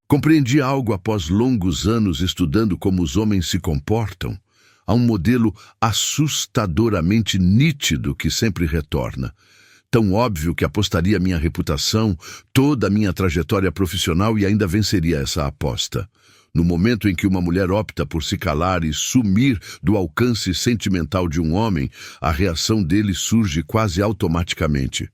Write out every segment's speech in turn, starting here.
Compreendi algo após longos anos estudando como os homens se comportam. Há um modelo assustadoramente nítido que sempre retorna. Tão óbvio que apostaria minha reputação, toda a minha trajetória profissional e ainda venceria essa aposta. No momento em que uma mulher opta por se calar e sumir do alcance sentimental de um homem, a reação dele surge quase automaticamente.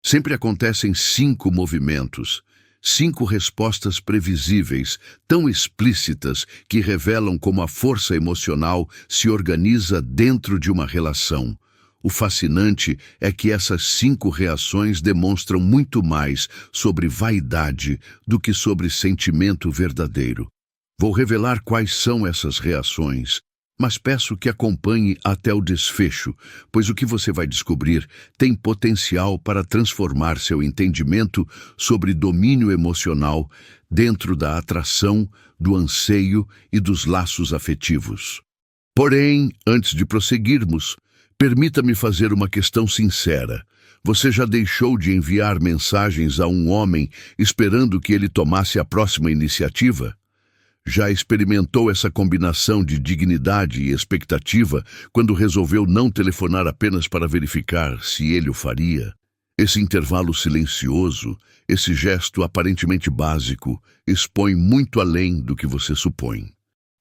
Sempre acontecem 5 movimentos, 5 respostas previsíveis, tão explícitas que revelam como a força emocional se organiza dentro de uma relação. O fascinante é que essas 5 reações demonstram muito mais sobre vaidade do que sobre sentimento verdadeiro. Vou revelar quais são essas reações, mas peço que acompanhe até o desfecho, pois o que você vai descobrir tem potencial para transformar seu entendimento sobre domínio emocional dentro da atração, do anseio e dos laços afetivos. Porém, antes de prosseguirmos, permita-me fazer uma questão sincera. Você já deixou de enviar mensagens a um homem esperando que ele tomasse a próxima iniciativa? Já experimentou essa combinação de dignidade e expectativa quando resolveu não telefonar apenas para verificar se ele o faria? Esse intervalo silencioso, esse gesto aparentemente básico, expõe muito além do que você supõe.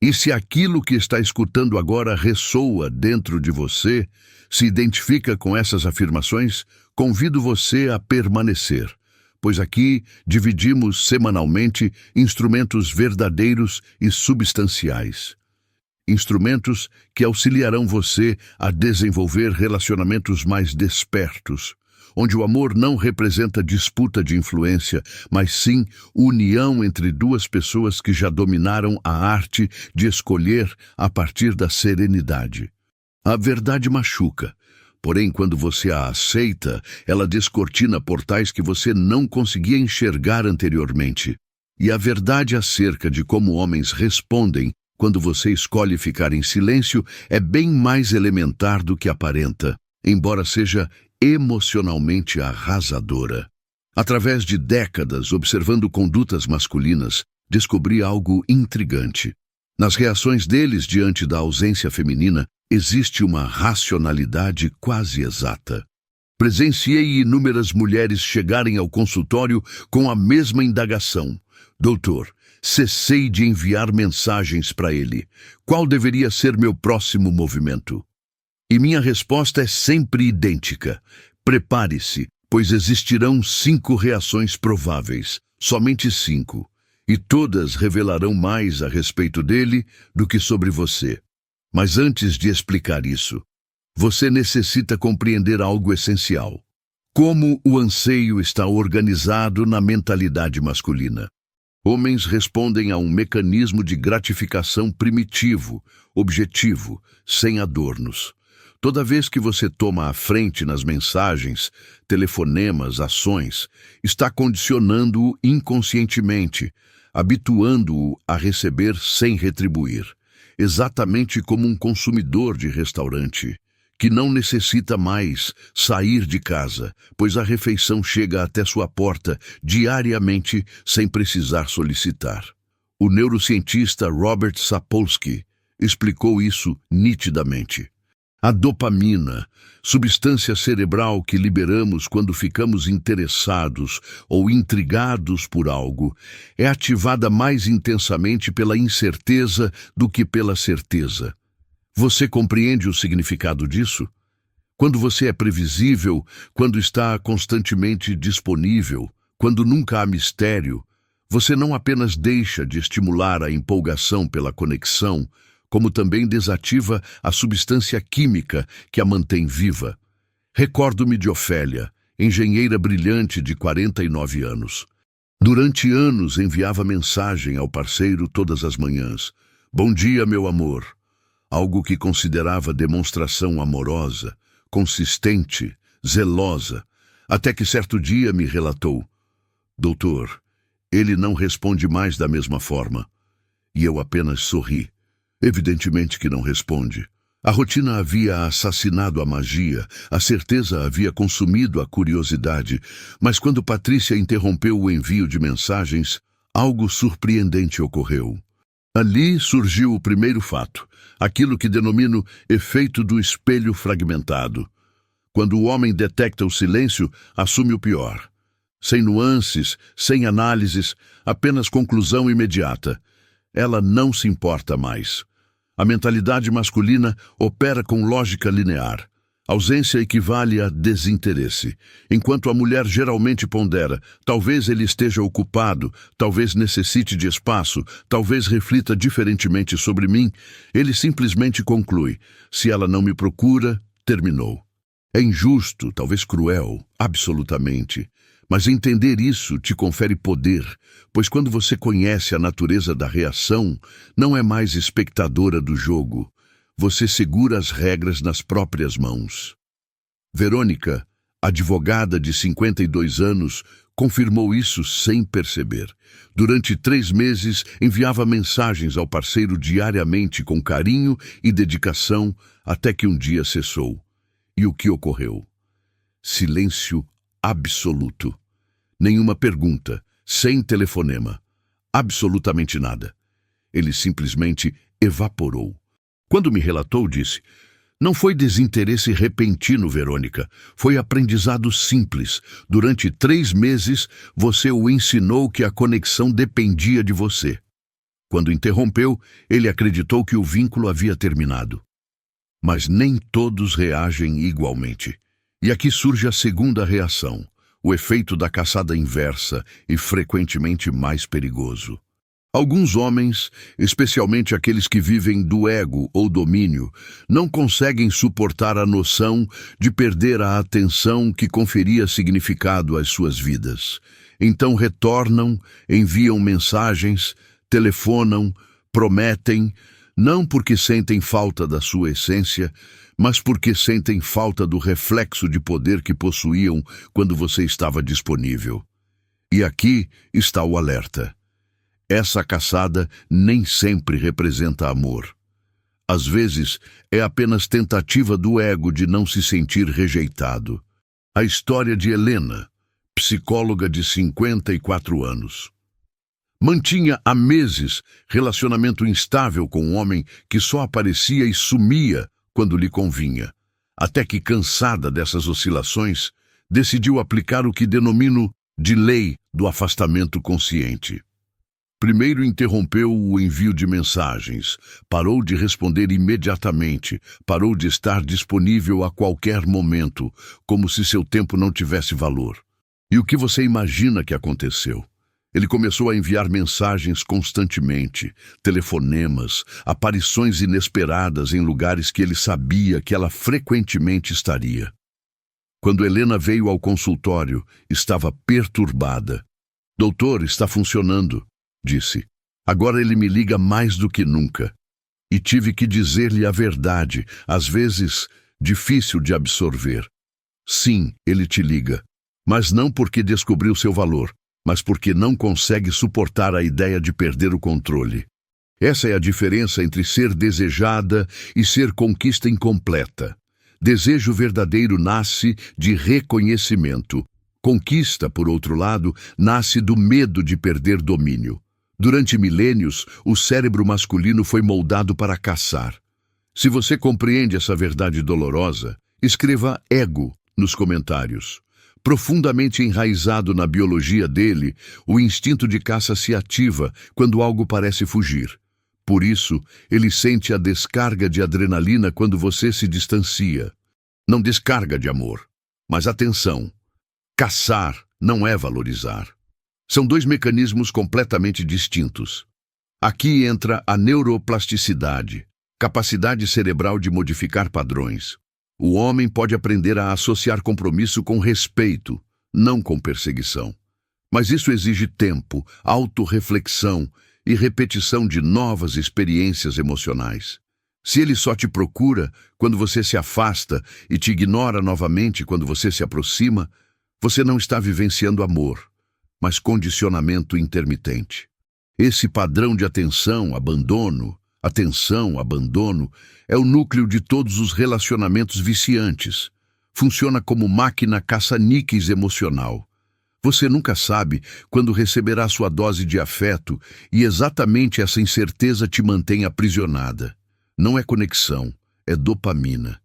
E se aquilo que está escutando agora ressoa dentro de você, se identifica com essas afirmações, convido você a permanecer, pois aqui dividimos semanalmente instrumentos verdadeiros e substanciais. Instrumentos que auxiliarão você a desenvolver relacionamentos mais despertos, onde o amor não representa disputa de influência, mas sim união entre 2 pessoas que já dominaram a arte de escolher a partir da serenidade. A verdade machuca. Porém, quando você a aceita, ela descortina portais que você não conseguia enxergar anteriormente. E a verdade acerca de como homens respondem quando você escolhe ficar em silêncio é bem mais elementar do que aparenta, embora seja emocionalmente arrasadora. Através de décadas observando condutas masculinas, descobri algo intrigante. Nas reações deles diante da ausência feminina, existe uma racionalidade quase exata. Presenciei inúmeras mulheres chegarem ao consultório com a mesma indagação. Doutor, cessei de enviar mensagens para ele. Qual deveria ser meu próximo movimento? E minha resposta é sempre idêntica. Prepare-se, pois existirão 5 reações prováveis, somente 5, e todas revelarão mais a respeito dele do que sobre você. Mas antes de explicar isso, você necessita compreender algo essencial. Como o anseio está organizado na mentalidade masculina. Homens respondem a um mecanismo de gratificação primitivo, objetivo, sem adornos. Toda vez que você toma a frente nas mensagens, telefonemas, ações, está condicionando-o inconscientemente, habituando-o a receber sem retribuir, exatamente como um consumidor de restaurante, que não necessita mais sair de casa, pois a refeição chega até sua porta diariamente sem precisar solicitar. O neurocientista Robert Sapolsky explicou isso nitidamente. A dopamina, substância cerebral que liberamos quando ficamos interessados ou intrigados por algo, é ativada mais intensamente pela incerteza do que pela certeza. Você compreende o significado disso? Quando você é previsível, quando está constantemente disponível, quando nunca há mistério, você não apenas deixa de estimular a empolgação pela conexão, como também desativa a substância química que a mantém viva. Recordo-me de Ofélia, engenheira brilhante de 49 anos. Durante anos enviava mensagem ao parceiro todas as manhãs. Bom dia, meu amor. Algo que considerava demonstração amorosa, consistente, zelosa, até que certo dia me relatou: Doutor, ele não responde mais da mesma forma. E eu apenas sorri. Evidentemente que não responde. A rotina havia assassinado a magia, a certeza havia consumido a curiosidade, mas quando Patrícia interrompeu o envio de mensagens, algo surpreendente ocorreu. Ali surgiu o primeiro fato, aquilo que denomino efeito do espelho fragmentado. Quando o homem detecta o silêncio, assume o pior. Sem nuances, sem análises, apenas conclusão imediata. Ela não se importa mais. A mentalidade masculina opera com lógica linear. Ausência equivale a desinteresse, enquanto a mulher geralmente pondera, talvez ele esteja ocupado, talvez necessite de espaço, talvez reflita diferentemente sobre mim, ele simplesmente conclui, se ela não me procura, terminou. É injusto, talvez cruel, absolutamente. Mas entender isso te confere poder, pois quando você conhece a natureza da reação, não é mais espectadora do jogo. Você segura as regras nas próprias mãos. Verônica, advogada de 52 anos, confirmou isso sem perceber. Durante 3 meses, enviava mensagens ao parceiro diariamente com carinho e dedicação, até que um dia cessou. E o que ocorreu? Silêncio absoluto. Nenhuma pergunta, sem telefonema. Absolutamente nada. Ele simplesmente evaporou. Quando me relatou, disse, não foi desinteresse repentino, Verônica. Foi aprendizado simples. Durante 3 meses, você o ensinou que a conexão dependia de você. Quando interrompeu, ele acreditou que o vínculo havia terminado. Mas nem todos reagem igualmente. E aqui surge a segunda reação, o efeito da caçada inversa e frequentemente mais perigoso. Alguns homens, especialmente aqueles que vivem do ego ou domínio, não conseguem suportar a noção de perder a atenção que conferia significado às suas vidas. Então retornam, enviam mensagens, telefonam, prometem, não porque sentem falta da sua essência, mas porque sentem falta do reflexo de poder que possuíam quando você estava disponível. E aqui está o alerta. Essa caçada nem sempre representa amor. Às vezes, é apenas tentativa do ego de não se sentir rejeitado. A história de Helena, psicóloga de 54 anos. Mantinha há meses relacionamento instável com um homem que só aparecia e sumia quando lhe convinha, até que, cansada dessas oscilações, decidiu aplicar o que denomino de lei do afastamento consciente. Primeiro interrompeu o envio de mensagens, parou de responder imediatamente, parou de estar disponível a qualquer momento, como se seu tempo não tivesse valor. E o que você imagina que aconteceu? Ele começou a enviar mensagens constantemente, telefonemas, aparições inesperadas em lugares que ele sabia que ela frequentemente estaria. Quando Helena veio ao consultório, estava perturbada. Doutor, está funcionando, disse. Agora ele me liga mais do que nunca. E tive que dizer-lhe a verdade, às vezes difícil de absorver. Sim, ele te liga, mas não porque descobriu seu valor, mas porque não consegue suportar a ideia de perder o controle. Essa é a diferença entre ser desejada e ser conquista incompleta. Desejo verdadeiro nasce de reconhecimento. Conquista, por outro lado, nasce do medo de perder domínio. Durante milênios, o cérebro masculino foi moldado para caçar. Se você compreende essa verdade dolorosa, escreva ego nos comentários. Profundamente enraizado na biologia dele, o instinto de caça se ativa quando algo parece fugir. Por isso, ele sente a descarga de adrenalina quando você se distancia. Não descarga de amor, mas atenção. Caçar não é valorizar. São 2 mecanismos completamente distintos. Aqui entra a neuroplasticidade, capacidade cerebral de modificar padrões. O homem pode aprender a associar compromisso com respeito, não com perseguição. Mas isso exige tempo, autorreflexão e repetição de novas experiências emocionais. Se ele só te procura quando você se afasta e te ignora novamente quando você se aproxima, você não está vivenciando amor, mas condicionamento intermitente. Esse padrão de atenção, abandono, é o núcleo de todos os relacionamentos viciantes. Funciona como máquina caça-níqueis emocional. Você nunca sabe quando receberá sua dose de afeto e exatamente essa incerteza te mantém aprisionada. Não é conexão, é dopamina.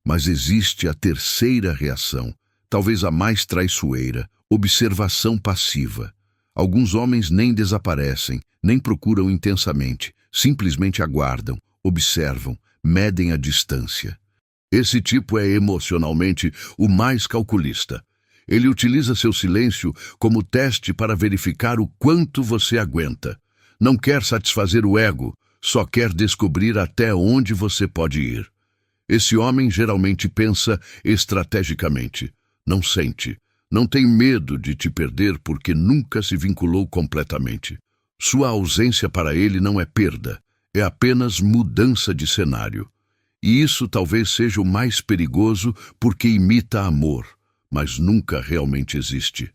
Mas existe a terceira reação, talvez a mais traiçoeira, observação passiva. Alguns homens nem desaparecem, nem procuram intensamente, simplesmente aguardam, observam, medem a distância. Esse tipo é emocionalmente o mais calculista. Ele utiliza seu silêncio como teste para verificar o quanto você aguenta. Não quer satisfazer o ego, só quer descobrir até onde você pode ir. Esse homem geralmente pensa estrategicamente, não sente, não tem medo de te perder porque nunca se vinculou completamente. Sua ausência para ele não é perda, é apenas mudança de cenário. E isso talvez seja o mais perigoso porque imita amor, mas nunca realmente existe.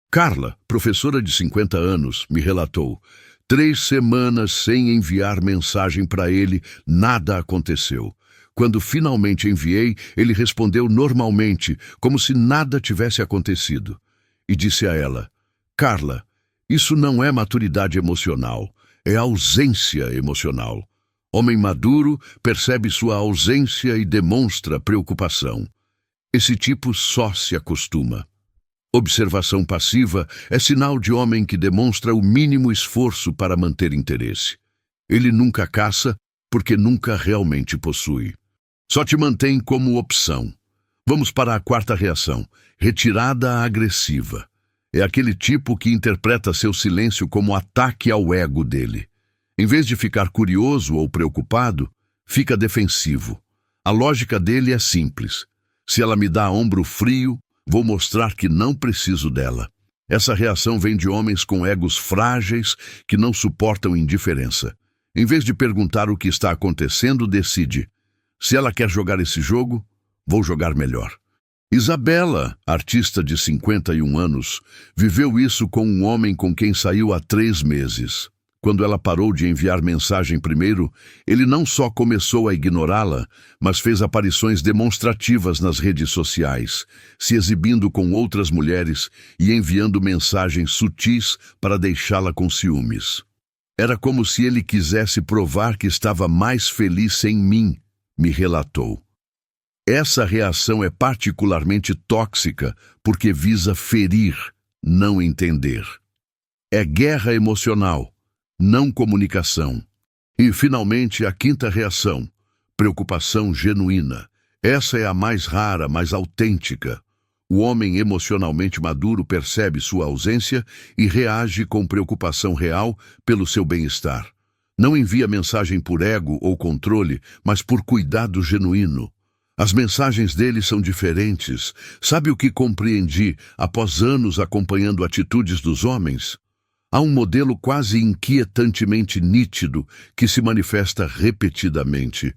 Carla, professora de 50 anos, me relatou: 3 semanas sem enviar mensagem para ele, nada aconteceu. Quando finalmente enviei, ele respondeu normalmente, como se nada tivesse acontecido. E disse a ela: Carla, isso não é maturidade emocional, é ausência emocional. Homem maduro percebe sua ausência e demonstra preocupação. Esse tipo só se acostuma. Observação passiva é sinal de homem que demonstra o mínimo esforço para manter interesse. Ele nunca caça porque nunca realmente possui. Só te mantém como opção. Vamos para a quarta reação, retirada agressiva. É aquele tipo que interpreta seu silêncio como ataque ao ego dele. Em vez de ficar curioso ou preocupado, fica defensivo. A lógica dele é simples. Se ela me dá ombro frio, vou mostrar que não preciso dela. Essa reação vem de homens com egos frágeis que não suportam indiferença. Em vez de perguntar o que está acontecendo, decide: se ela quer jogar esse jogo, vou jogar melhor. Isabela, artista de 51 anos, viveu isso com um homem com quem saiu há 3 meses. Quando ela parou de enviar mensagem primeiro, ele não só começou a ignorá-la, mas fez aparições demonstrativas nas redes sociais, se exibindo com outras mulheres e enviando mensagens sutis para deixá-la com ciúmes. Era como se ele quisesse provar que estava mais feliz sem mim, me relatou. Essa reação é particularmente tóxica porque visa ferir, não entender. É guerra emocional, não comunicação. E, finalmente, a quinta reação, preocupação genuína. Essa é a mais rara, mais autêntica. O homem emocionalmente maduro percebe sua ausência e reage com preocupação real pelo seu bem-estar. Não envia mensagem por ego ou controle, mas por cuidado genuíno. As mensagens dele são diferentes. Sabe o que compreendi após anos acompanhando atitudes dos homens? Há um modelo quase inquietantemente nítido que se manifesta repetidamente.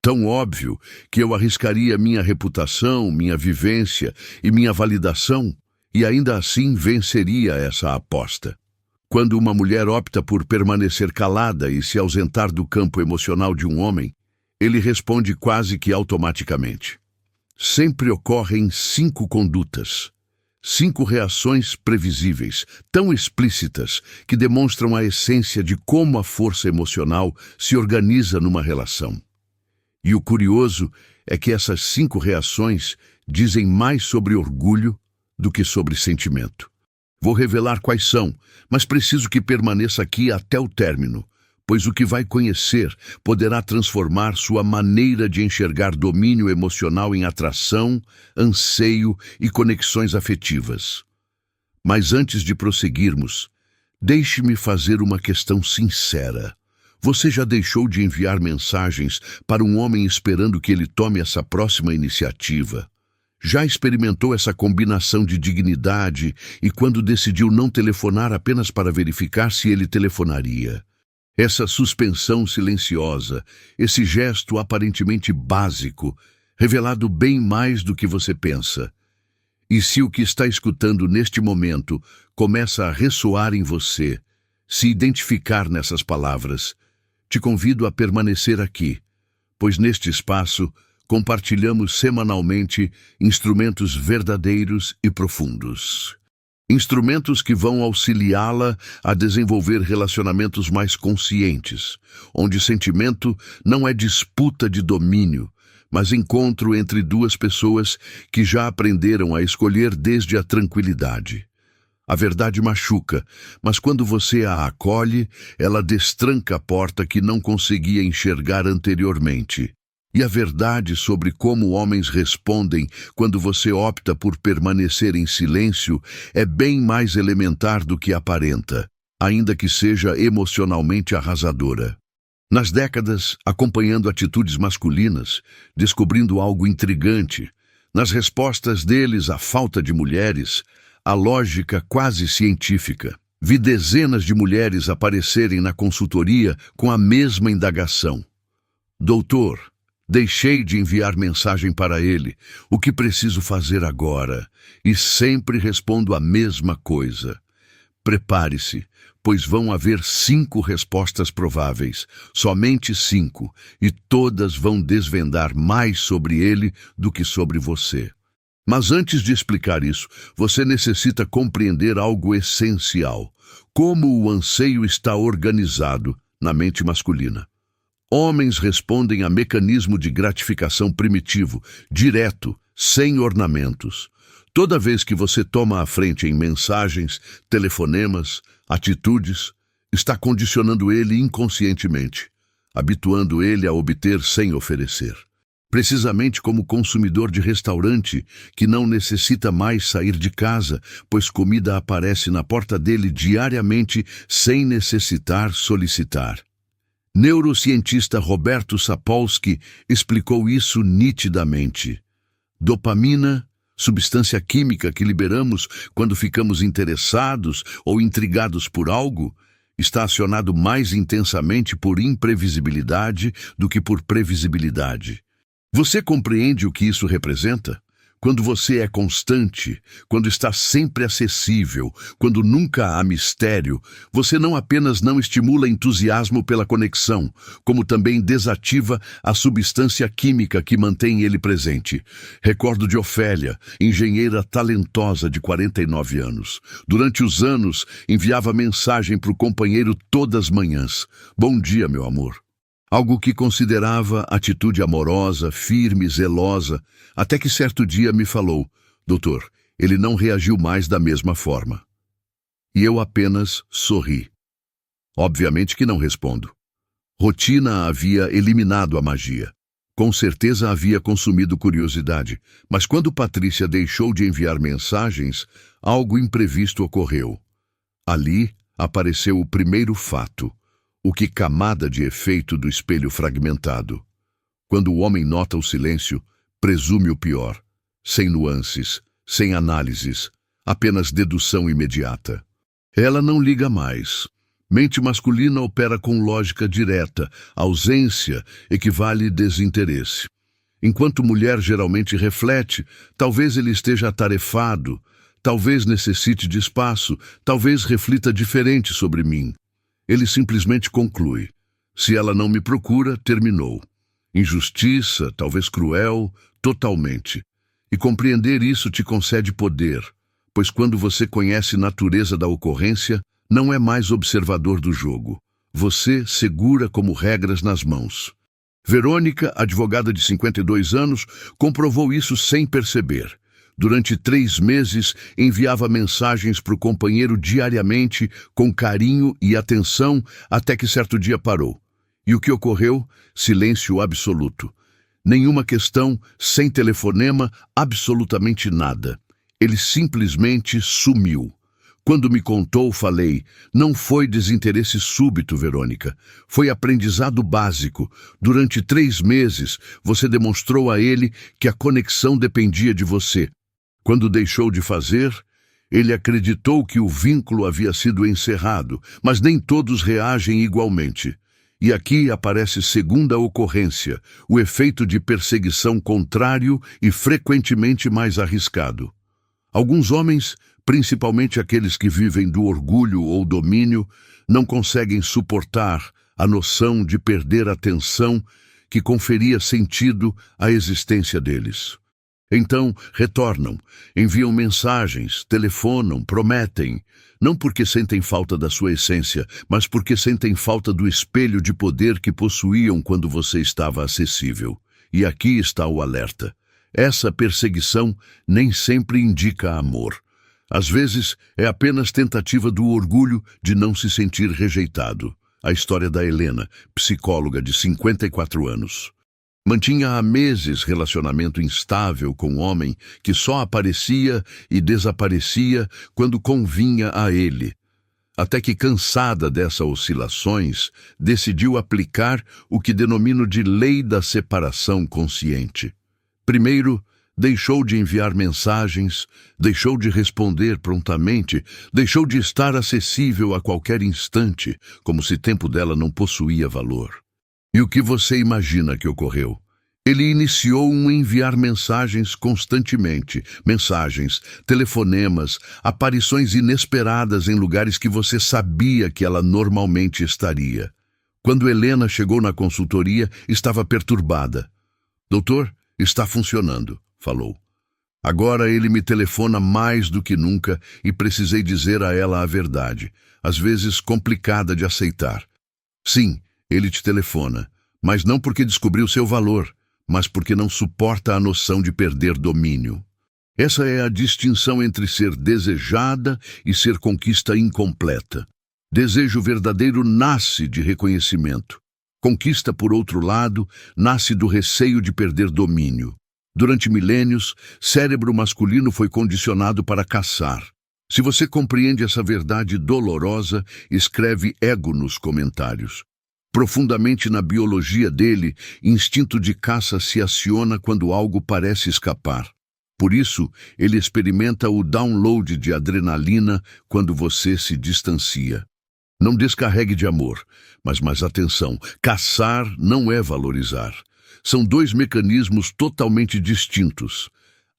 Tão óbvio que eu arriscaria minha reputação, minha vivência e minha validação, e ainda assim venceria essa aposta. Quando uma mulher opta por permanecer calada e se ausentar do campo emocional de um homem, ele responde quase que automaticamente. Sempre ocorrem 5 condutas. 5 reações previsíveis, tão explícitas, que demonstram a essência de como a força emocional se organiza numa relação. E o curioso é que essas 5 reações dizem mais sobre orgulho do que sobre sentimento. Vou revelar quais são, mas preciso que permaneça aqui até o término, pois o que vai conhecer poderá transformar sua maneira de enxergar domínio emocional em atração, anseio e conexões afetivas. Mas antes de prosseguirmos, deixe-me fazer uma questão sincera. Você já deixou de enviar mensagens para um homem esperando que ele tome essa próxima iniciativa? Já experimentou essa combinação de dignidade e quando decidiu não telefonar apenas para verificar se ele telefonaria? Essa suspensão silenciosa, esse gesto aparentemente básico, revelado bem mais do que você pensa. E se o que está escutando neste momento começa a ressoar em você, se identificar nessas palavras, te convido a permanecer aqui, pois neste espaço compartilhamos semanalmente instrumentos verdadeiros e profundos. Instrumentos que vão auxiliá-la a desenvolver relacionamentos mais conscientes, onde sentimento não é disputa de domínio, mas encontro entre duas pessoas que já aprenderam a escolher desde a tranquilidade. A verdade machuca, mas quando você a acolhe, ela destranca a porta que não conseguia enxergar anteriormente. E a verdade sobre como homens respondem quando você opta por permanecer em silêncio é bem mais elementar do que aparenta, ainda que seja emocionalmente arrasadora. Nas décadas, acompanhando atitudes masculinas, descobrindo algo intrigante, nas respostas deles à falta de mulheres, a lógica quase científica. Vi dezenas de mulheres aparecerem na consultoria com a mesma indagação. Doutor, deixei de enviar mensagem para ele. O que preciso fazer agora? E sempre respondo a mesma coisa. Prepare-se, pois vão haver 5 respostas prováveis, somente 5, e todas vão desvendar mais sobre ele do que sobre você. Mas antes de explicar isso, você necessita compreender algo essencial: como o anseio está organizado na mente masculina. Homens respondem a mecanismo de gratificação primitivo, direto, sem ornamentos. Toda vez que você toma a frente em mensagens, telefonemas, atitudes, está condicionando ele inconscientemente, habituando ele a obter sem oferecer. Precisamente como consumidor de restaurante que não necessita mais sair de casa, pois comida aparece na porta dele diariamente sem necessitar solicitar. Neurocientista Roberto Sapolsky explicou isso nitidamente. Dopamina, substância química que liberamos quando ficamos interessados ou intrigados por algo, está acionado mais intensamente por imprevisibilidade do que por previsibilidade. Você compreende o que isso representa? Quando você é constante, quando está sempre acessível, quando nunca há mistério, você não apenas não estimula entusiasmo pela conexão, como também desativa a substância química que mantém ele presente. Recordo de Ofélia, engenheira talentosa de 49 anos. Durante os anos, enviava mensagem para o companheiro todas as manhãs. Bom dia, meu amor. Algo que considerava atitude amorosa, firme, zelosa, até que certo dia me falou: doutor, ele não reagiu mais da mesma forma. E eu apenas sorri. Obviamente que não respondo. Rotina havia eliminado a magia. Com certeza havia consumido curiosidade, mas quando Patrícia deixou de enviar mensagens, algo imprevisto ocorreu. Ali apareceu o primeiro fato. O que camada de efeito do espelho fragmentado. Quando o homem nota o silêncio, presume o pior, sem nuances, sem análises, apenas dedução imediata. Ela não liga mais. Mente masculina opera com lógica direta, ausência equivale desinteresse. Enquanto mulher geralmente reflete, talvez ele esteja atarefado, talvez necessite de espaço, talvez reflita diferente sobre mim. Ele simplesmente conclui: se ela não me procura, terminou. Injustiça, talvez cruel, totalmente. E compreender isso te concede poder, pois quando você conhece a natureza da ocorrência, não é mais observador do jogo. Você segura como regras nas mãos. Verônica, advogada de 52 anos, comprovou isso sem perceber. Durante 3 meses, enviava mensagens para o companheiro diariamente, com carinho e atenção, até que certo dia parou. E o que ocorreu? Silêncio absoluto. Nenhuma questão, sem telefonema, absolutamente nada. Ele simplesmente sumiu. Quando me contou, falei: não foi desinteresse súbito, Verônica. Foi aprendizado básico. Durante 3 meses, você demonstrou a ele que a conexão dependia de você. Quando deixou de fazer, ele acreditou que o vínculo havia sido encerrado, mas nem todos reagem igualmente. E aqui aparece segunda ocorrência, o efeito de perseguição contrário e frequentemente mais arriscado. Alguns homens, principalmente aqueles que vivem do orgulho ou domínio, não conseguem suportar a noção de perder a atenção que conferia sentido à existência deles. Então, retornam, enviam mensagens, telefonam, prometem, não porque sentem falta da sua essência, mas porque sentem falta do espelho de poder que possuíam quando você estava acessível. E aqui está o alerta. Essa perseguição nem sempre indica amor. Às vezes, é apenas tentativa do orgulho de não se sentir rejeitado. A história da Helena, psicóloga de 54 anos. Mantinha há meses relacionamento instável com um homem que só aparecia e desaparecia quando convinha a ele. Até que, cansada dessas oscilações, decidiu aplicar o que denomino de lei da separação consciente. Primeiro, deixou de enviar mensagens, deixou de responder prontamente, deixou de estar acessível a qualquer instante, como se tempo dela não possuía valor. E o que você imagina que ocorreu? Ele iniciou um enviar mensagens constantemente, mensagens, telefonemas, aparições inesperadas em lugares que você sabia que ela normalmente estaria. Quando Helena chegou na consultoria, estava perturbada. Doutor, está funcionando, falou. Agora ele me telefona mais do que nunca e precisei dizer a ela a verdade, às vezes complicada de aceitar. Sim, ele te telefona, mas não porque descobriu seu valor, mas porque não suporta a noção de perder domínio. Essa é a distinção entre ser desejada e ser conquista incompleta. Desejo verdadeiro nasce de reconhecimento. Conquista, por outro lado, nasce do receio de perder domínio. Durante milênios, cérebro masculino foi condicionado para caçar. Se você compreende essa verdade dolorosa, escreve ego nos comentários. Profundamente na biologia dele, instinto de caça se aciona quando algo parece escapar. Por isso, ele experimenta o download de adrenalina quando você se distancia. Não descarregue de amor, mas atenção, caçar não é valorizar. São dois mecanismos totalmente distintos.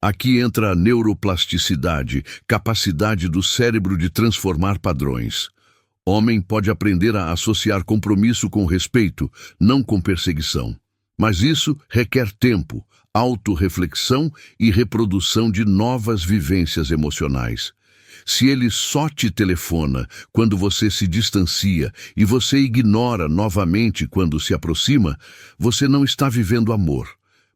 Aqui entra a neuroplasticidade, capacidade do cérebro de transformar padrões. Homem pode aprender a associar compromisso com respeito, não com perseguição. Mas isso requer tempo, autorreflexão e reprodução de novas vivências emocionais. Se ele só te telefona quando você se distancia e você ignora novamente quando se aproxima, você não está vivendo amor,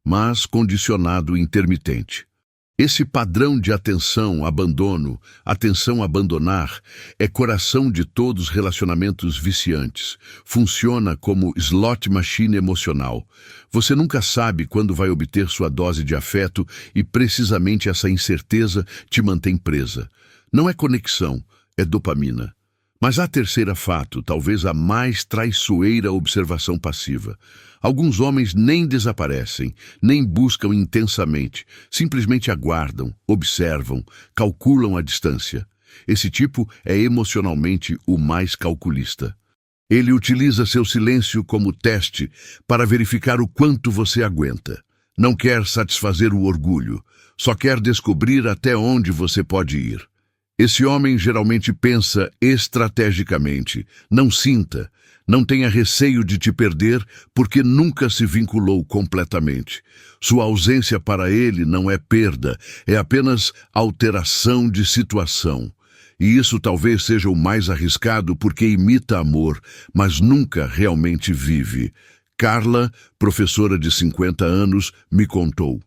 mas condicionado intermitente. Esse padrão de atenção, abandono, atenção, abandonar, é coração de todos os relacionamentos viciantes. Funciona como slot machine emocional. Você nunca sabe quando vai obter sua dose de afeto e precisamente essa incerteza te mantém presa. Não é conexão, é dopamina. Mas há terceiro fato, talvez a mais traiçoeira observação passiva. Alguns homens nem desaparecem, nem buscam intensamente, simplesmente aguardam, observam, calculam a distância. Esse tipo é emocionalmente o mais calculista. Ele utiliza seu silêncio como teste para verificar o quanto você aguenta. Não quer satisfazer o orgulho, só quer descobrir até onde você pode ir. Esse homem geralmente pensa estrategicamente, não sinta, não tenha receio de te perder porque nunca se vinculou completamente. Sua ausência para ele não é perda, é apenas alteração de situação. E isso talvez seja o mais arriscado porque imita amor, mas nunca realmente vive. Carla, professora de 50 anos, me contou.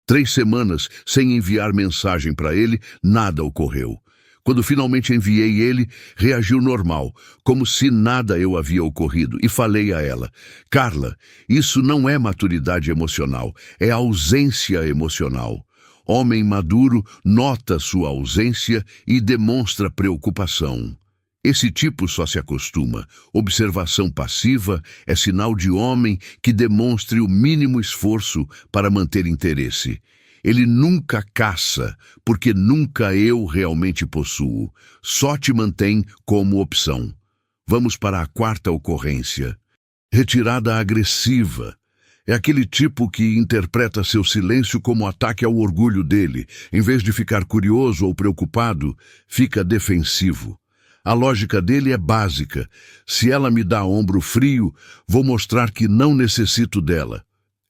3 semanas sem enviar mensagem para ele, nada ocorreu. Quando finalmente enviei ele, reagiu normal, como se nada eu havia ocorrido, e falei a ela, Carla, isso não é maturidade emocional, é ausência emocional. Homem maduro nota sua ausência e demonstra preocupação. Esse tipo só se acostuma. Observação passiva é sinal de homem que demonstre o mínimo esforço para manter interesse. Ele nunca caça, porque nunca eu realmente possuo. Só te mantém como opção. Vamos para a 4ª ocorrência. Retirada agressiva. É aquele tipo que interpreta seu silêncio como ataque ao orgulho dele. Em vez de ficar curioso ou preocupado, fica defensivo. A lógica dele é básica. Se ela me dá ombro frio, vou mostrar que não necessito dela.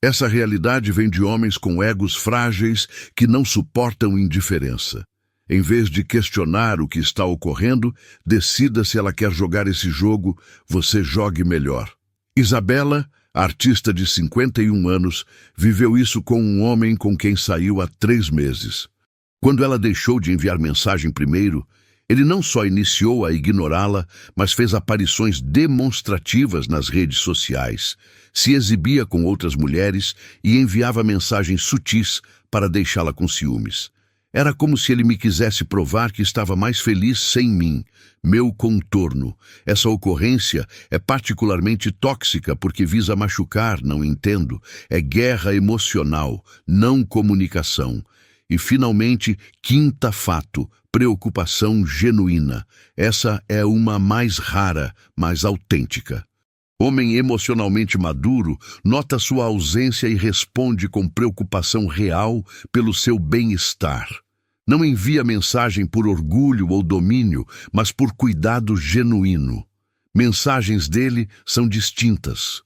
Essa realidade vem de homens com egos frágeis que não suportam indiferença. Em vez de questionar o que está ocorrendo, decida se ela quer jogar esse jogo, você jogue melhor. Isabela, artista de 51 anos, viveu isso com um homem com quem saiu há 3 meses. Quando ela deixou de enviar mensagem primeiro, ele não só iniciou a ignorá-la, mas fez aparições demonstrativas nas redes sociais, se exibia com outras mulheres e enviava mensagens sutis para deixá-la com ciúmes. Era como se ele me quisesse provar que estava mais feliz sem mim, meu contorno. Essa ocorrência é particularmente tóxica porque visa machucar, não entendo. É guerra emocional, não comunicação. E, finalmente, quinta fato, preocupação genuína. Essa é uma mais rara, mais autêntica. Homem emocionalmente maduro nota sua ausência e responde com preocupação real pelo seu bem-estar. Não envia mensagem por orgulho ou domínio, mas por cuidado genuíno. Mensagens dele são distintas.